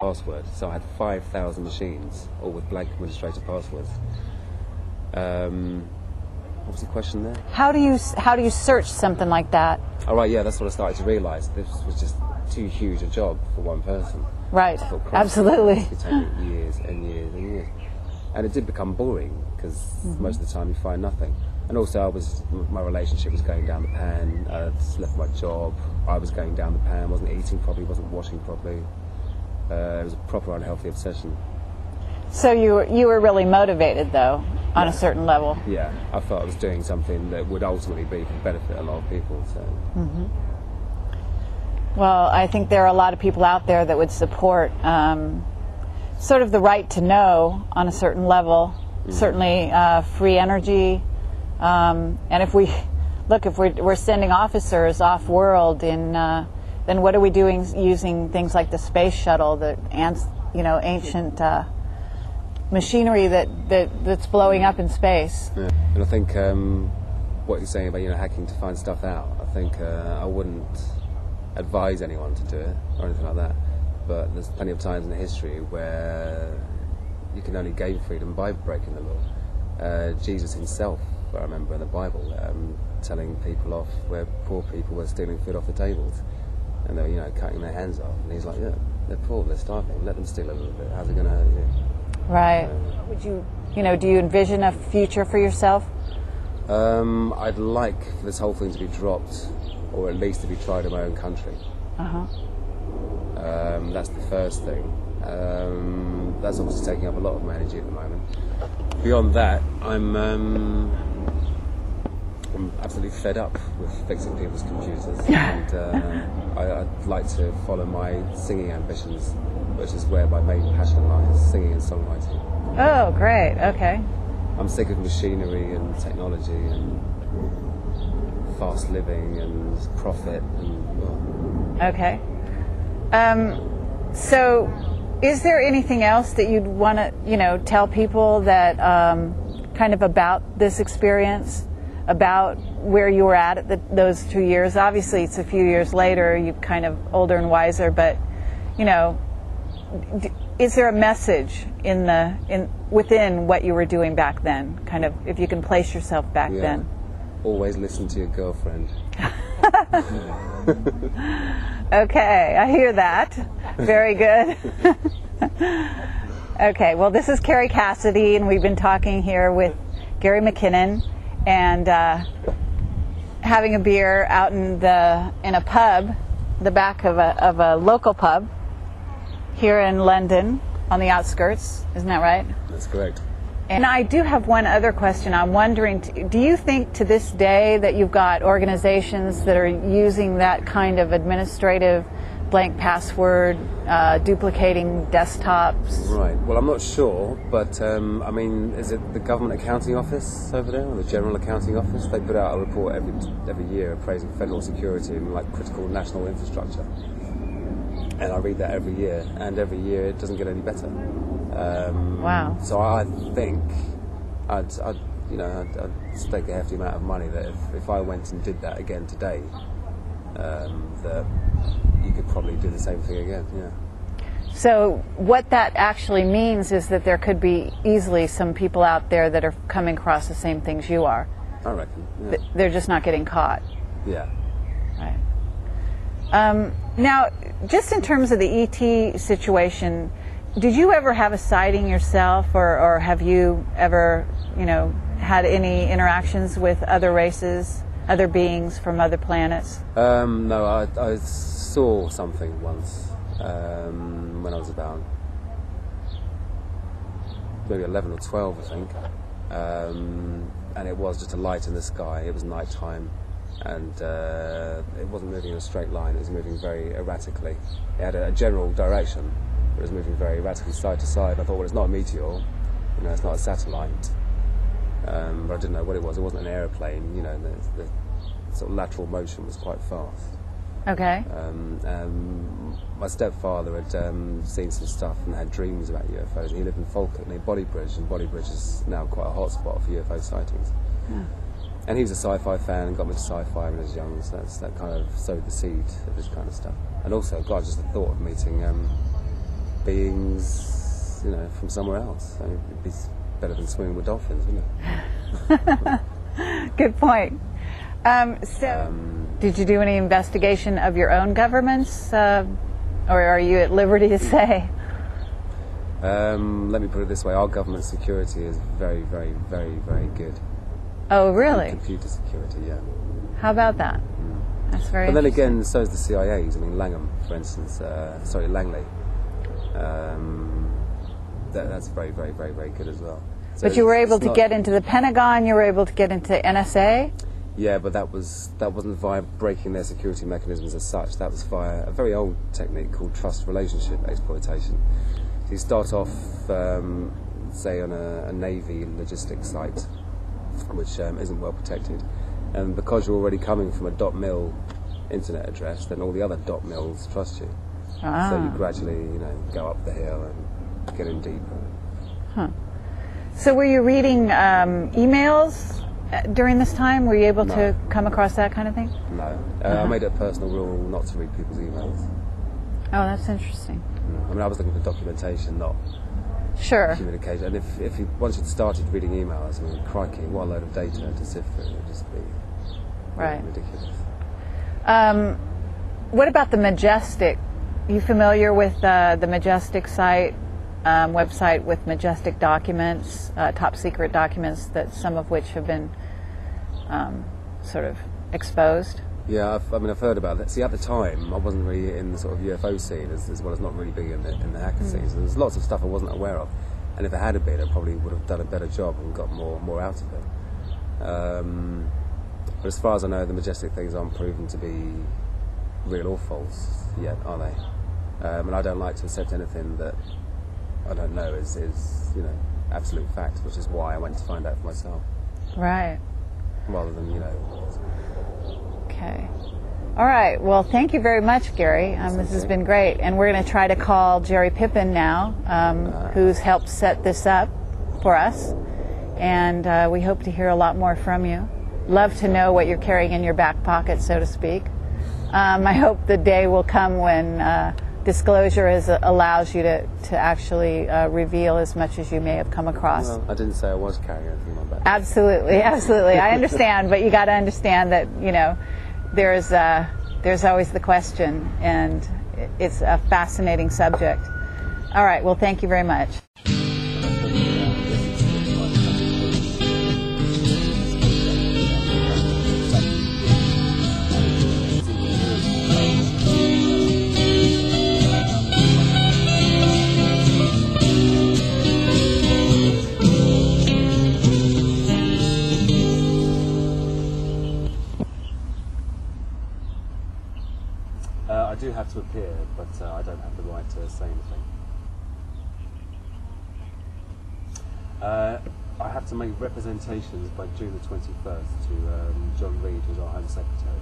password. So I had 5,000 machines, all with blank administrator passwords. What was the question there? How do you search something like that? Oh, right, yeah, that's what I started to realise. This was just too huge a job for one person. Right, I thought, absolutely. It could take me years and years and years. And it did become boring, because most of the time you find nothing. And also my relationship was going down the pan. I'd left my job. I was going down the pan, wasn't eating properly, wasn't washing properly. It was a proper unhealthy obsession. So you were really motivated, though, on a certain level. Yeah, I thought I was doing something that would ultimately be for the benefit of a lot of people. So. Well, I think there are a lot of people out there that would support sort of the right to know on a certain level. Certainly free energy, and if we're sending officers off-world, then what are we doing using things like the space shuttle, the ancient machinery that's blowing up in space? Yeah. And I think what you're saying about hacking to find stuff out, I think I wouldn't advise anyone to do it or anything like that. But there's plenty of times in history where you can only gain freedom by breaking the law. Jesus himself, I remember in the Bible, telling people off where poor people were stealing food off the tables, and they were, cutting their hands off. And he's like, yeah, they're poor, they're starving. Let them steal a little bit. How's it going to? Right. Would you, do you envision a future for yourself? I'd like for this whole thing to be dropped, or at least to be tried in my own country. That's the first thing. That's obviously taking up a lot of my energy at the moment. Beyond that, I'm absolutely fed up with fixing people's computers, and I'd like to follow my singing ambitions, which is where my main passion lies, singing and songwriting. Oh, great. Okay. I'm sick of machinery and technology and fast living and profit and. Okay. So, is there anything else that you'd want to, tell people that kind of about this experience, about where you were at those 2 years? Obviously, it's a few years later. You're kind of older and wiser, but is there a message within what you were doing back then? Kind of, if you can place yourself back then. Always listen to your girlfriend. Okay, I hear that. Very good. Okay, well, this is Carrie Cassidy, and we've been talking here with Gary McKinnon, and having a beer out in a pub, the back of a local pub here in London, on the outskirts. Isn't that right? That's correct. And I do have one other question. I'm wondering, do you think to this day that you've got organizations that are using that kind of administrative blank password, duplicating desktops? Right. Well, I'm not sure, but is it the Government Accounting Office over there, or the General Accounting Office? They put out a report every year appraising federal security and critical national infrastructure. And I read that every year, and every year it doesn't get any better. Wow. So I think I'd stake a hefty amount of money that if I went and did that again today, that you could probably do the same thing again. Yeah. So what that actually means is that there could be easily some people out there that are coming across the same things you are. I reckon. Yeah. They're just not getting caught. Yeah. Right. Now, just in terms of the ET situation, did you ever have a sighting yourself, or have you ever, had any interactions with other races, other beings from other planets? No, I saw something once when I was about maybe 11 or 12, I think, and it was just a light in the sky. It was night time, and it wasn't moving in a straight line. It was moving very erratically. It had a general direction. It was moving very erratically side to side. I thought, well, it's not a meteor, it's not a satellite. But I didn't know what it was. It wasn't an aeroplane, the sort of lateral motion was quite fast. Okay. My stepfather had seen some stuff and had dreams about UFOs, and he lived in Falkirk near Bodybridge, and Bodybridge is now quite a hot spot for UFO sightings. Yeah. And he was a sci-fi fan and got me to sci-fi when I was young, so that kind of sowed the seed of this kind of stuff. And also, God, just the thought of meeting beings, you know, from somewhere else. I mean, it'd be better than swimming with dolphins, wouldn't it? Good point. Did you do any investigation of your own governments, or are you at liberty to say? Let me put it this way: our government security is very, very, very, very good. Oh, really? Computer security, yeah. How about that? That's very. But then again, so is the CIA's. I mean, Langham, for instance. Langley. That's very, very, very, very good as well. So but you were able to get into the Pentagon. You were able to get into NSA. Yeah, but that wasn't via breaking their security mechanisms as such. That was via a very old technique called trust relationship exploitation. So you start off, say, on a Navy logistics site, which isn't well protected, and because you're already coming from a .mil internet address, then all the other .mils trust you. Ah. So you gradually, you know, go up the hill and get in deeper. Huh. So were you reading emails during this time? Were you able to come across that kind of thing? No. I made it a personal rule not to read people's emails. Oh, that's interesting. I mean, I was looking for documentation, not Sure. communication. And if you once you'd started reading emails, I mean, crikey, what a load of data to sift through. It would just be ridiculous. What about the Majestic? Are you familiar with the Majestic site, website with Majestic documents, top secret documents, that some of which have been sort of exposed? Yeah, I've heard about that. See, at the time, I wasn't really in the sort of UFO scene, as well as not really being in the hacker scene. So there's lots of stuff I wasn't aware of, and if it had been, I probably would have done a better job and got more out of it. But as far as I know, the Majestic things aren't proven to be real or false yet, are they? And I don't like to accept anything that I don't know is you know, absolute fact, which is why I went to find out for myself. Right. Rather than, you know. Okay. All right. Well, thank you very much, Gary. This has been great. And we're going to try to call Jerry Pippin now, who's helped set this up for us. And we hope to hear a lot more from you. Love to know what you're carrying in your back pocket, so to speak. I hope the day will come when disclosure allows you to actually reveal as much as you may have come across. Well, I didn't say I was carrying anything in my back. Absolutely, absolutely. I understand, but you got to understand that, you know, there's always the question, and it's a fascinating subject. All right. Well, thank you very much. I do have to appear, but I don't have the right to say anything. I have to make representations by June the 21st to John Reed, who's our Home Secretary.